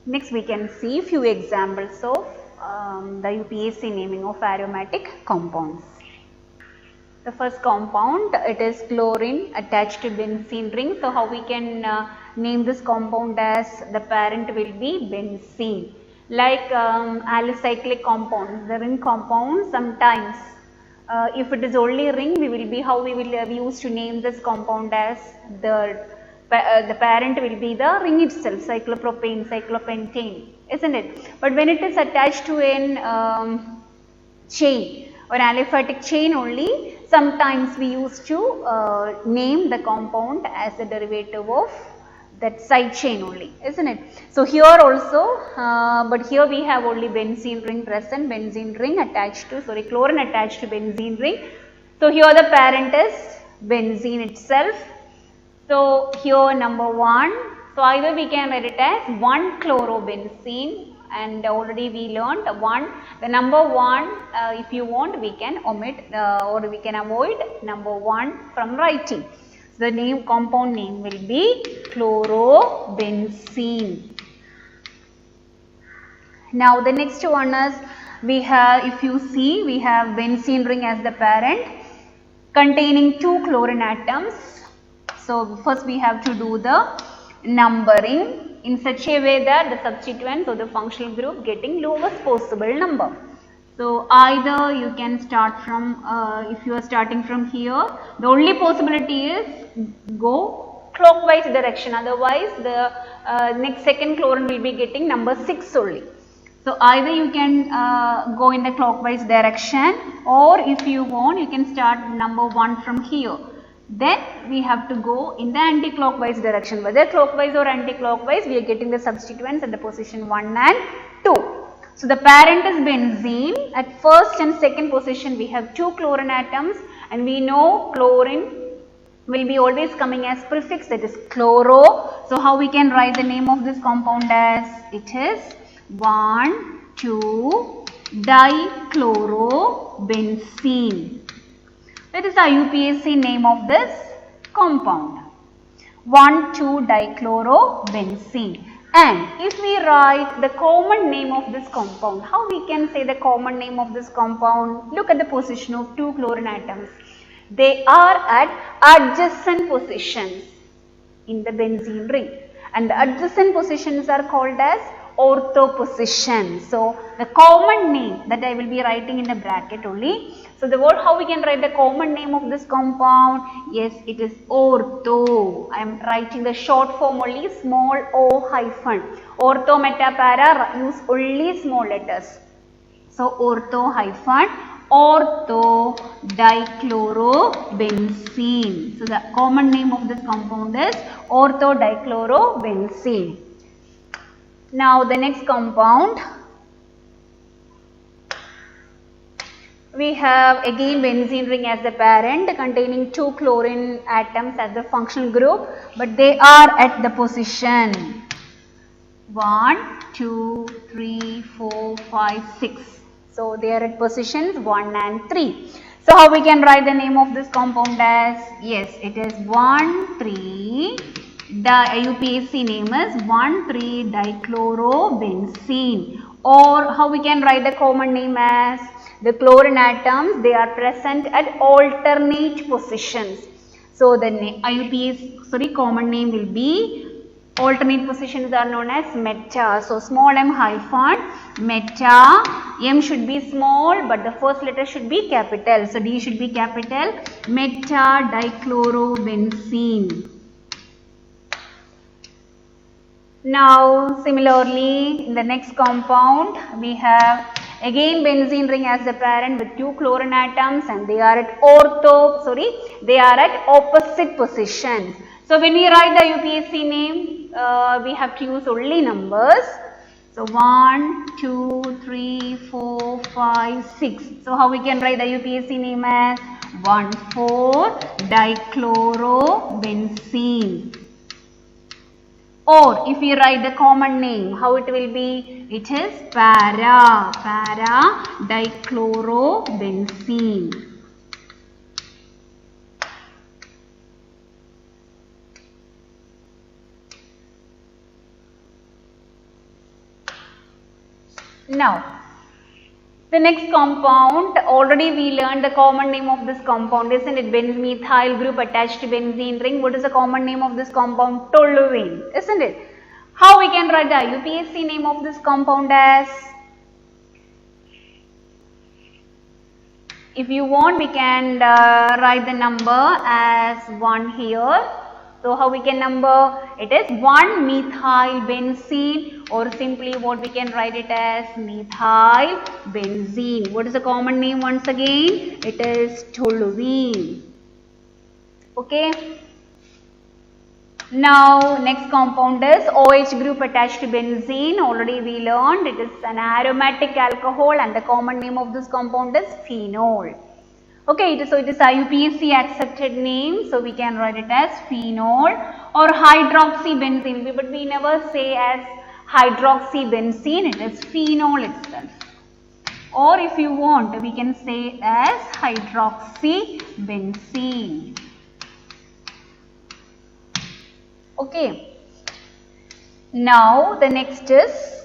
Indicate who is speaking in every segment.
Speaker 1: Next we can see few examples of the UPSC naming of aromatic compounds. The first compound, it is chlorine attached to benzene ring. So how we can name this compound as the parent will be benzene. Like alicyclic compounds, the ring compound, sometimes if it is only ring, we will be how we will use to name this compound as the parent will be the ring itself, cyclopropane, cyclopentane, isn't it? But when it is attached to an chain or aliphatic chain only, sometimes we used to name the compound as a derivative of that side chain only, isn't it? So here also, but here we have only benzene ring present, benzene ring attached to, sorry, chlorine attached to benzene ring. So here the parent is benzene itself. So here number 1, so either we can write it as 1-chlorobenzene, and already we learned the number 1, if you want we can omit or we can avoid number 1 from writing. So the compound name will be chlorobenzene. Now the next one is, we have, if you see, we have benzene ring as the parent containing 2 chlorine atoms. So first we have to do the numbering in such a way that the substituents or the functional group getting lowest possible number. So either you can start from, if you are starting from here, the only possibility is go clockwise direction, otherwise the next second chlorine will be getting number 6 only. So either you can go in the clockwise direction, or if you want you can start number 1 from here. Then we have to go in the anti-clockwise direction, whether clockwise or anti-clockwise we are getting the substituents at the position 1 and 2. So the parent is benzene. At first and second position we have 2 chlorine atoms, and we know chlorine will be always coming as prefix, that is chloro. So how we can write the name of this compound as, it is 1,2-dichlorobenzene. That is the UPSC name of this compound, 1,2-dichlorobenzene. And if we write the common name of this compound, how we can say the common name of this compound? Look at the position of 2 chlorine atoms. They are at adjacent positions in the benzene ring, and the adjacent positions are called as ortho position. So the common name that I will be writing in the bracket only. So the word, how we can write the common name of this compound? Yes, it is ortho. I am writing the short form only, small o hyphen. Ortho meta para, use only small letters. So ortho hyphen, ortho dichlorobenzene. So the common name of this compound is ortho dichlorobenzene. Now the next compound, we have again benzene ring as the parent containing 2 chlorine atoms as the functional group, but they are at the position 1, 2, 3, 4, 5, 6. So they are at positions 1 and 3. So how we can write the name of this compound as? Yes, it is 1,3. The UPSC name is 1,3-dichlorobenzene, or how we can write the common name as, the chlorine atoms, they are present at alternate positions. So the common name will be, alternate positions are known as meta. So small m hyphen meta, m should be small but the first letter should be capital. So D should be capital, meta dichlorobenzene. Now similarly in the next compound we have again benzene ring as the parent with 2 chlorine atoms, and they are at they are at opposite positions. So when we write the UPSC name, we have to use only numbers. So 1, 2, 3, 4, 5, 6. So how we can write the UPSC name as 1,4-dichlorobenzene. Or if we write the common name, how it will be? It is para-dichlorobenzene. Now, the next compound, already we learned the common name of this compound, isn't it? Methyl group attached to benzene ring. What is the common name of this compound? Toluene, isn't it? How we can write the IUPAC name of this compound as? If you want, we can write the number as 1 here. So, how we can number? It is 1-methyl benzene, or simply what we can write it as methyl benzene. What is the common name once again? It is toluene. Okay. Now, next compound is OH group attached to benzene. Already we learned it is an aromatic alcohol, and the common name of this compound is phenol. Okay, so it is IUPAC accepted name, so we can write it as phenol or hydroxybenzene, but we never say as hydroxybenzene, it is phenol itself. Or if you want, we can say it as hydroxybenzene. Okay. Now the next is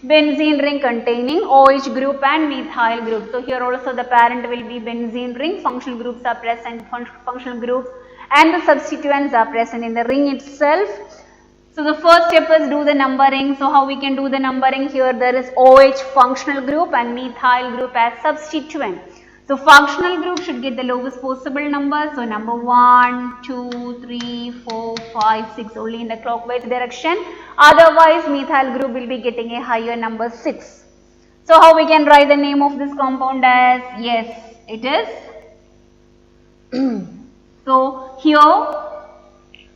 Speaker 1: benzene ring containing OH group and methyl group. So here also the parent will be benzene ring, functional groups are present, functional groups and the substituents are present in the ring itself. So the first step is do the numbering. So how we can do the numbering? Here there is OH functional group and methyl group as substituent. So functional group should get the lowest possible number. So number 1, 2, 3, 4, 5, 6 only in the clockwise direction. Otherwise methyl group will be getting a higher number 6. So how we can write the name of this compound as? Yes, it is. So here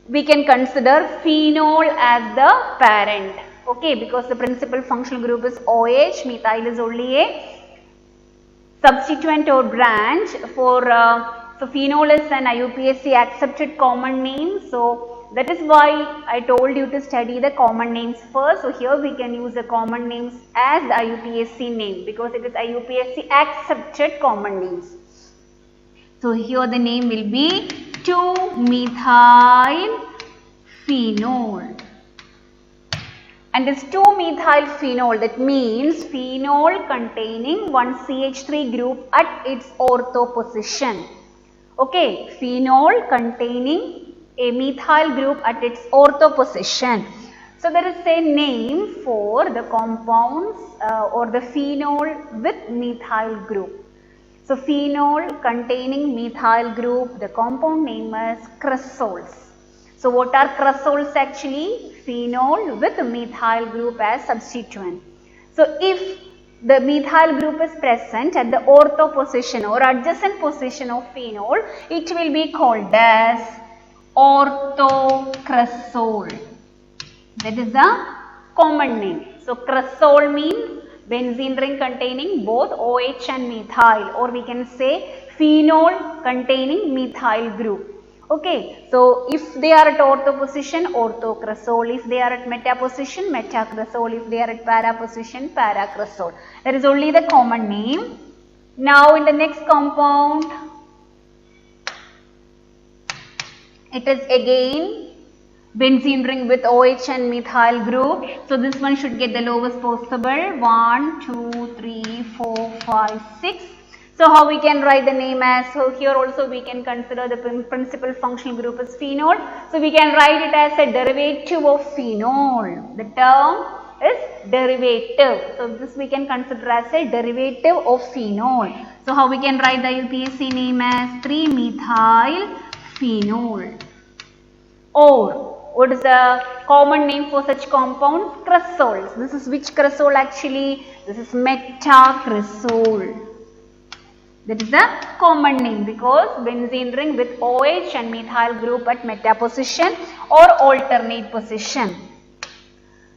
Speaker 1: we can consider phenol as the parent. Okay, because the principal functional group is OH, methyl is only a substituent or branch for so phenol is an IUPAC accepted common name. So that is why I told you to study the common names first. So here we can use the common names as the IUPAC name because it is IUPAC accepted common names. So here the name will be 2-methyl phenol. And this 2-methyl-phenol, that means phenol containing one CH3 group at its ortho position. Okay, phenol containing a methyl group at its ortho position. So there is a name for the compounds or the phenol with methyl group. So phenol containing methyl group, the compound name is cresols. So what are cresols actually? Phenol with methyl group as substituent. So if the methyl group is present at the ortho position or adjacent position of phenol, it will be called as orthocresol. That is the common name. So cresol means benzene ring containing both OH and methyl, or we can say phenol containing methyl group. Okay, so if they are at ortho position, orthocresol. If they are at meta position, metacresol. If they are at para position, paracresol. That is only the common name. Now in the next compound, it is again benzene ring with OH and methyl group. So this one should get the lowest possible. 1, 2, 3, 4, 5, 6. So how we can write the name as? So here also we can consider the principal functional group is phenol. So we can write it as a derivative of phenol. The term is derivative. So this we can consider as a derivative of phenol. So how we can write the IUPAC name as 3-methyl phenol. Or what is the common name for such compounds? Cresols. This is which cresol actually? This is metacresol. That is the common name because benzene ring with OH and methyl group at meta position or alternate position.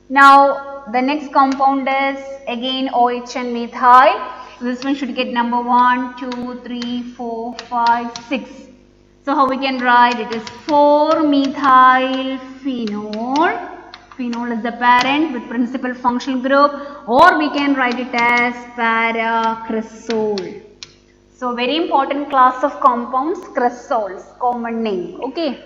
Speaker 1: Now the next compound is again OH and methyl. So this one should get number 1, 2, 3, 4, 5, 6. So how we can write? It is 4-methyl phenol. Phenol is the parent with principal functional group, or we can write it as paracresol. So very important class of compounds, cresols, common name. Okay.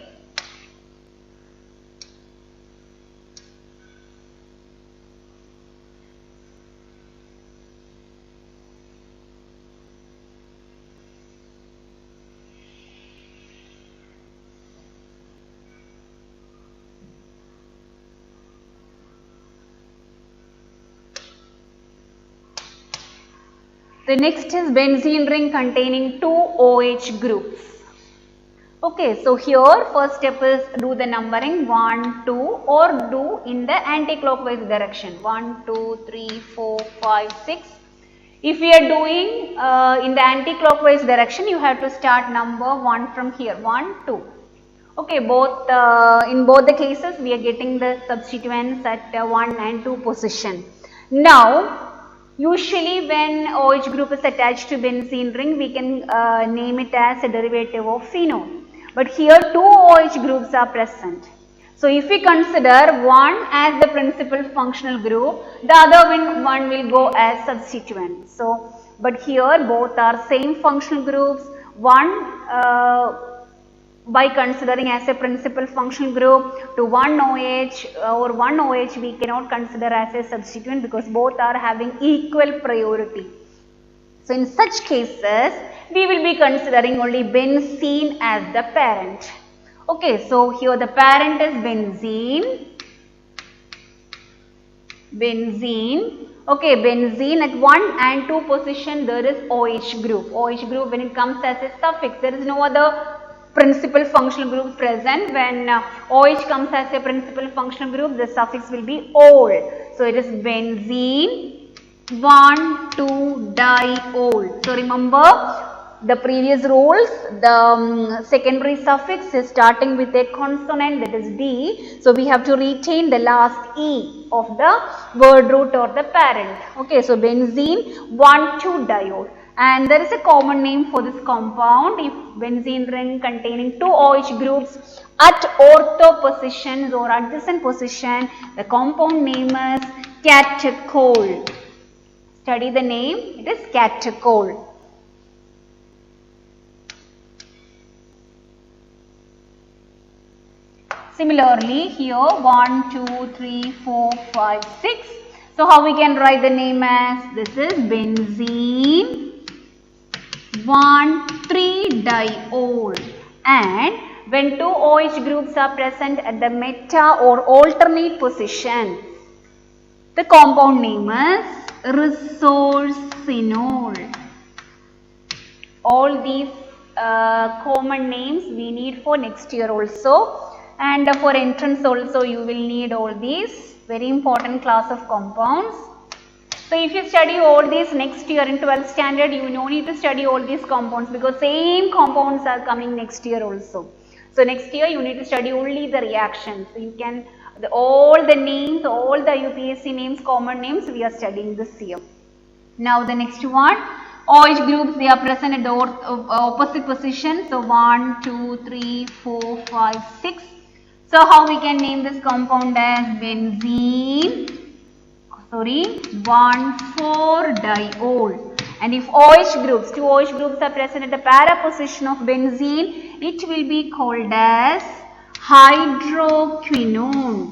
Speaker 1: The next is benzene ring containing two OH groups. Okay, so here first step is do the numbering 1, 2 or do in the anti-clockwise direction 1, 2, 3, 4, 5, 6. If we are doing in the anti-clockwise direction, you have to start number 1 from here 1, 2. Okay, in both the cases we are getting the substituents at 1 and 2 position. Now, usually when OH group is attached to benzene ring, we can name it as a derivative of phenol. But here two OH groups are present. So if we consider one as the principal functional group, the other one will go as substituent. So, but here both are same functional groups. One by considering as a principal functional group to one OH or one OH we cannot consider as a substituent because both are having equal priority. So in such cases, we will be considering only benzene as the parent. Okay, so here the parent is benzene. Okay, benzene at 1 and 2 position there is OH group. OH group when it comes as a suffix, there is no other principal functional group present. When OH comes as a principal functional group, the suffix will be ol. So it is benzene 1,2-diol. So remember the previous rules, the secondary suffix is starting with a consonant, that is D. So we have to retain the last E of the word root or the parent. Okay, so benzene 1,2-diol. And there is a common name for this compound. If benzene ring containing two OH groups at ortho positions or adjacent position, the compound name is catechol. Study the name, it is catechol. Similarly, here 1, 2, 3, 4, 5, 6. So how we can write the name as, this is benzene 1,3-diol. And when two OH groups are present at the meta or alternate position, the compound name is resorcinol. All these common names we need for next year also. And for entrance also you will need all these very important class of compounds. So if you study all these next year in 12th standard, you no need to study all these compounds because same compounds are coming next year also. So next year you need to study only the reactions. So you can, all the names, all the UPSC names, common names we are studying this year. Now the next one, OH groups, they are present at the opposite position. So 1, 2, 3, 4, 5, 6. So how we can name this compound as benzene 1,4-diol. And if OH groups, two OH groups are present at the para position of benzene, it will be called as hydroquinone.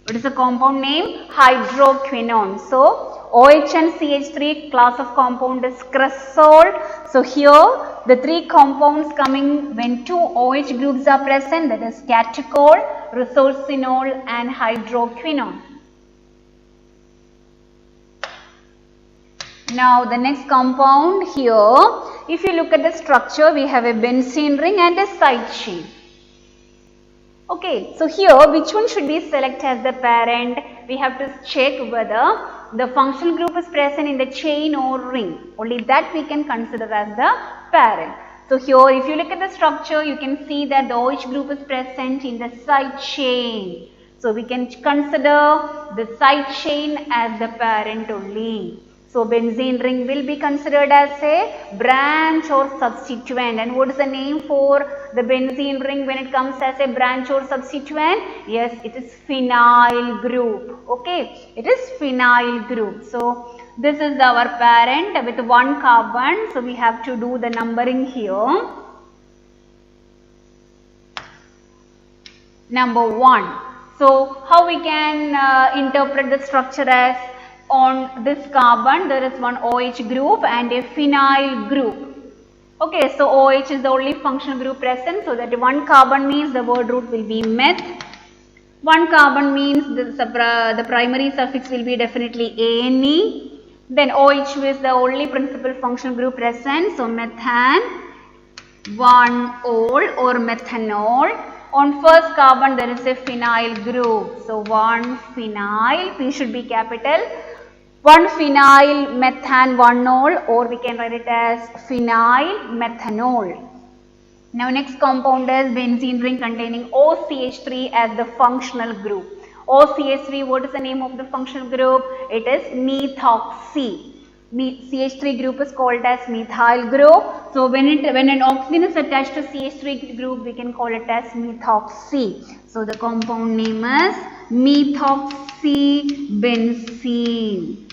Speaker 1: What is the compound name? Hydroquinone. So OH and CH3 class of compound is cresol. So here the three compounds coming when two OH groups are present, that is catechol, resorcinol and hydroquinone. Now the next compound here, if you look at the structure, we have a benzene ring and a side chain. Okay, so here which one should be selected as the parent? We have to check whether the functional group is present in the chain or ring. Only that we can consider as the parent. So here if you look at the structure, you can see that the OH group is present in the side chain. So we can consider the side chain as the parent only. So benzene ring will be considered as a branch or substituent. And what is the name for the benzene ring when it comes as a branch or substituent? Yes, it is phenyl group. Okay, it is phenyl group. So this is our parent with one carbon. So we have to do the numbering here. Number 1. So how we can interpret the structure as, on this carbon there is one OH group and a phenyl group. Okay, so OH is the only functional group present, so that one carbon means the word root will be meth. One carbon means the primary suffix will be definitely ane. Then OH is the only principal functional group present. So methane, 1-ol or methanol. On first carbon there is a phenyl group. So 1-phenyl, P should be capital. 1-phenyl methane 1-ol, or we can write it as phenyl methanol. Now next compound is benzene ring containing OCH3 as the functional group. OCH3, what is the name of the functional group? It is methoxy. CH3 group is called as methyl group. So when an oxygen is attached to CH3 group, we can call it as methoxy. So the compound name is methoxybenzene.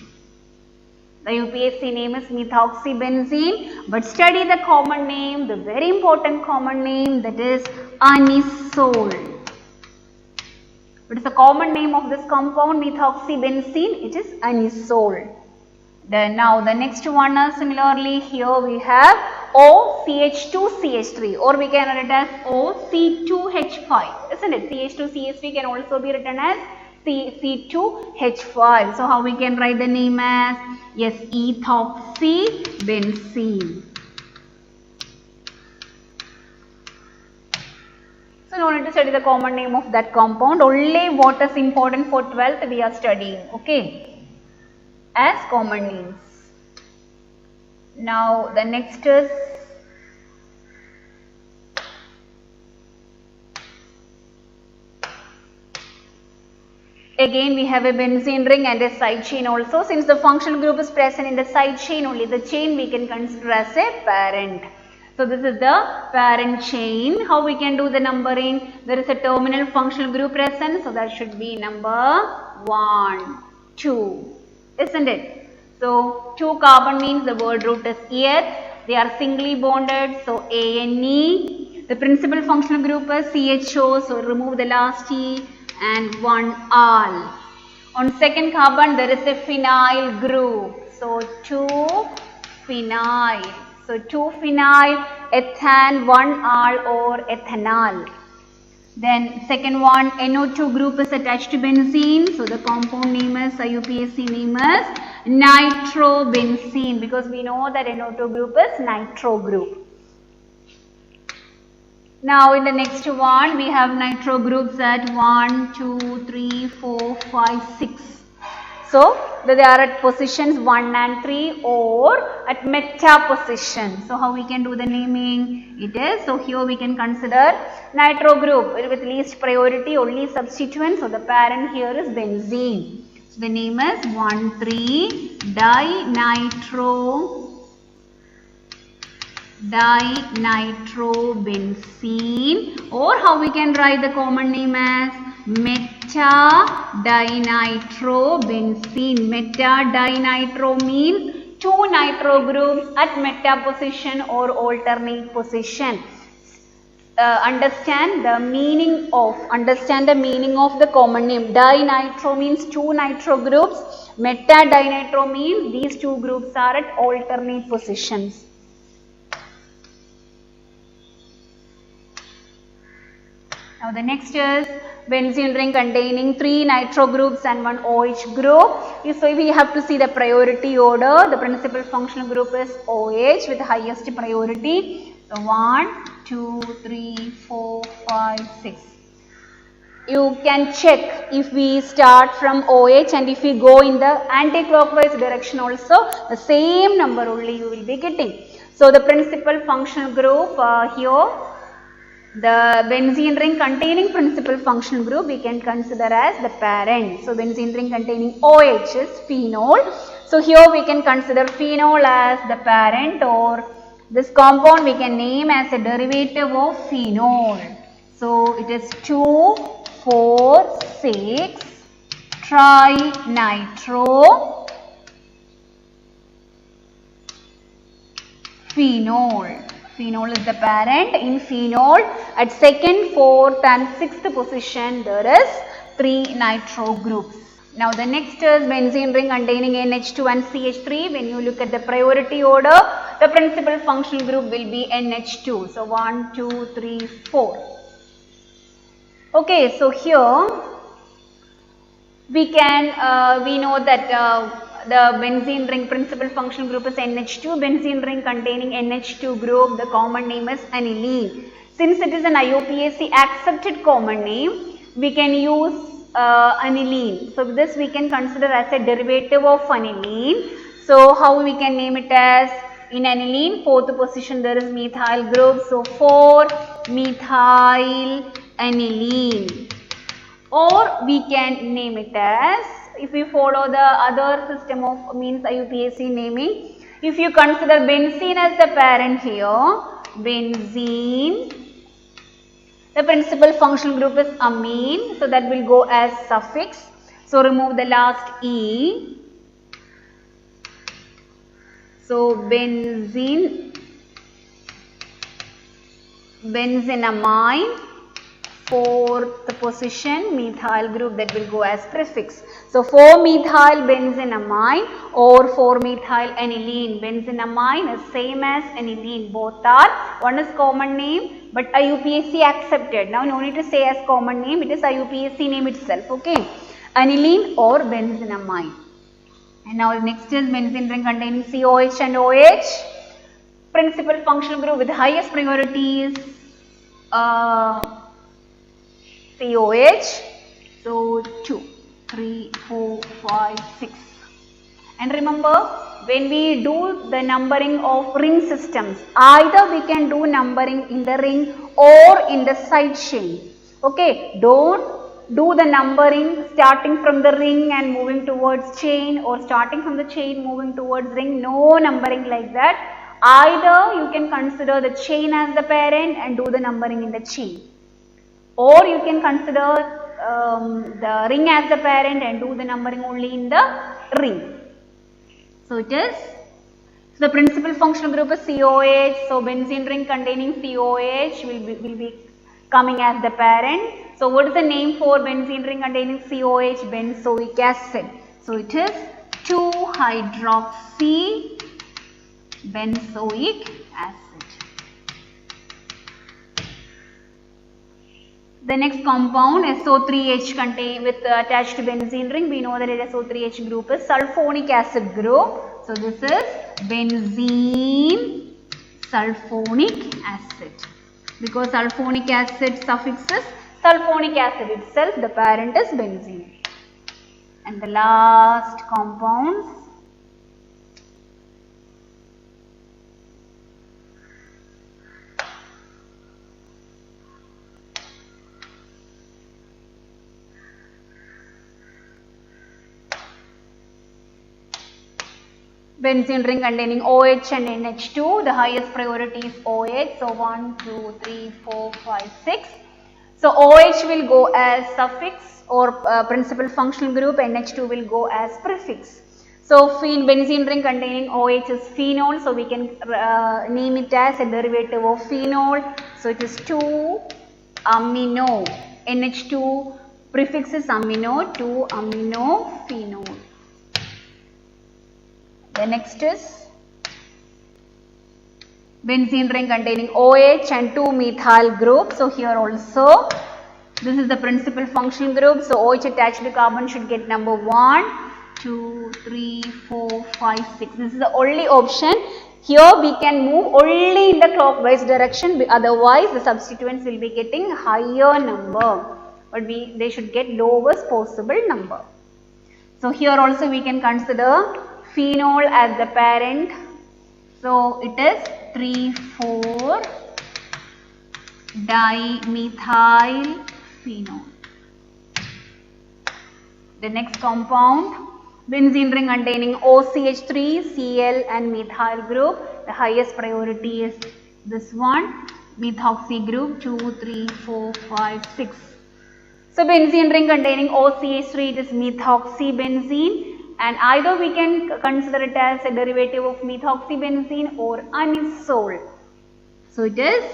Speaker 1: The UPSC name is methoxybenzene, but study the common name, the very important common name, that is anisole. What is the common name of this compound, methoxybenzene? It is anisole. Then now the next one is similarly here we have OCH2CH3, or we can write it as OC2H5, isn't it? CH2CH3 can also be written as C2H5. So how we can write the name as? Yes, ethoxybenzene. So no need to study the common name of that compound. Only what is important for 12th we are studying. Okay, as common names. Now the next is again we have a benzene ring and a side chain also. Since the functional group is present in the side chain only, the chain we can consider as a parent. So this is the parent chain. How we can do the numbering? There is a terminal functional group present, so that should be number 1, 2, isn't it? So 2 carbon means the word root is earth. They are singly bonded, so ANE. The principal functional group is CHO, so remove the last E, and 1-al. On second carbon there is a phenyl group, so 2-phenyl. So 2-phenyl, ethane, 1-al or ethanol. Then second one, NO2 group is attached to benzene. So the compound name is, IUPAC name is nitrobenzene, because we know that NO2 group is nitro group. Now in the next one we have nitro groups at 1, 2, 3, 4, 5, 6. So they are at positions 1 and 3 or at meta position. So how we can do the naming? It is, so here we can consider nitro group with least priority, only substituent. So the parent here is benzene. So the name is 1,3-dinitrobenzene, or how we can write the common name as meta-dinitrobenzene. Meta-dinitro means 2 nitro groups at meta position or alternate position. Understand the meaning of the common name. Dinitro means 2 nitro groups. Meta-dinitro means these 2 groups are at alternate positions. Now the next is benzene ring containing 3 nitro groups and 1 OH group. So we have to see the priority order. The principal functional group is OH with the highest priority. So 1, 2, 3, 4, 5, 6. You can check if we start from OH and if we go in the anti-clockwise direction also, the same number only you will be getting. So the principal functional group here, the benzene ring containing principal functional group we can consider as the parent. So benzene ring containing OH is phenol. So here we can consider phenol as the parent, or this compound we can name as a derivative of phenol. So it is 2,4,6 trinitro phenol. Phenol is the parent. In phenol, at second, fourth and sixth position there is 3 nitro groups. Now the next is benzene ring containing NH2 and CH3. When you look at the priority order, the principal functional group will be NH2. So 1, 2, 3, 4. Okay, so here we know that the benzene ring principal functional group is NH2, benzene ring containing NH2 group, the common name is aniline. Since it is an IUPAC accepted common name, we can use aniline. So this we can consider as a derivative of aniline. So how we can name it as, in aniline, fourth position there is methyl group. So 4-methyl aniline. Or we can name it as, if we follow the other system of means IUPAC naming, if you consider benzene as the parent here, benzene, the principal functional group is amine, so that will go as suffix. So remove the last E. So benzenamine, fourth position methyl group, that will go as prefix. So 4-methyl benzenamine or 4-methyl aniline. Benzenamine is same as aniline. Both are, one is common name but IUPAC accepted. Now no need to say as common name, it is IUPAC name itself. Okay, aniline or benzenamine. And now next is benzene ring containing COH and OH. Principal functional group with highest priority is COH. So 2, 3, 4, 5, 6. And remember, when we do the numbering of ring systems, either we can do numbering in the ring or in the side chain. Okay, don't do the numbering starting from the ring and moving towards chain, or starting from the chain moving towards ring. No numbering like that. Either you can consider the chain as the parent and do the numbering in the chain, or you can consider the ring as the parent and do the numbering only in the ring. So it is, so the principal functional group is COH. So benzene ring containing COH will be coming as the parent. So what is the name for benzene ring containing COH? Benzoic acid. So it is 2-hydroxy benzoic acid. The next compound SO3H contain with attached to benzene ring. We know that SO3H group is sulfonic acid group. So this is benzene sulfonic acid. Because sulfonic acid suffix is sulfonic acid itself, the parent is benzene. And the last compounds, benzene ring containing OH and NH2, the highest priority is OH. So 1, 2, 3, 4, 5, 6. So OH will go as suffix or principal functional group, NH2 will go as prefix. So benzene ring containing OH is phenol, so we can name it as a derivative of phenol. So it is 2-amino, NH2 prefix is amino, 2-aminophenol. The next is benzene ring containing OH and 2-methyl group. So here also this is the principal functional group. So OH attached to carbon should get number 1, 2, 3, 4, 5, 6. This is the only option. Here we can move only in the clockwise direction. Otherwise the substituents will be getting higher number, but they should get lowest possible number. So here also we can consider phenol as the parent. So it is 3,4-dimethylphenol. The next compound, benzene ring containing OCH3, Cl and methyl group. The highest priority is this one, methoxy group, 2, 3, 4, 5, 6. So benzene ring containing OCH3, it is methoxybenzene. And either we can consider it as a derivative of methoxybenzene or anisole. So it is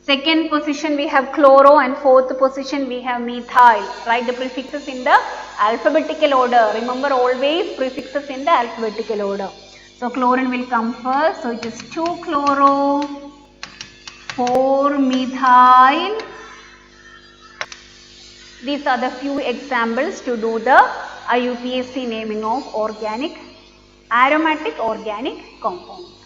Speaker 1: second position we have chloro and fourth position we have methyl. Write the prefixes in the alphabetical order. Remember always prefixes in the alphabetical order. So chlorine will come first. So it is 2-chloro, 4-methyl. These are the few examples to do the a UPSC naming of aromatic organic compounds.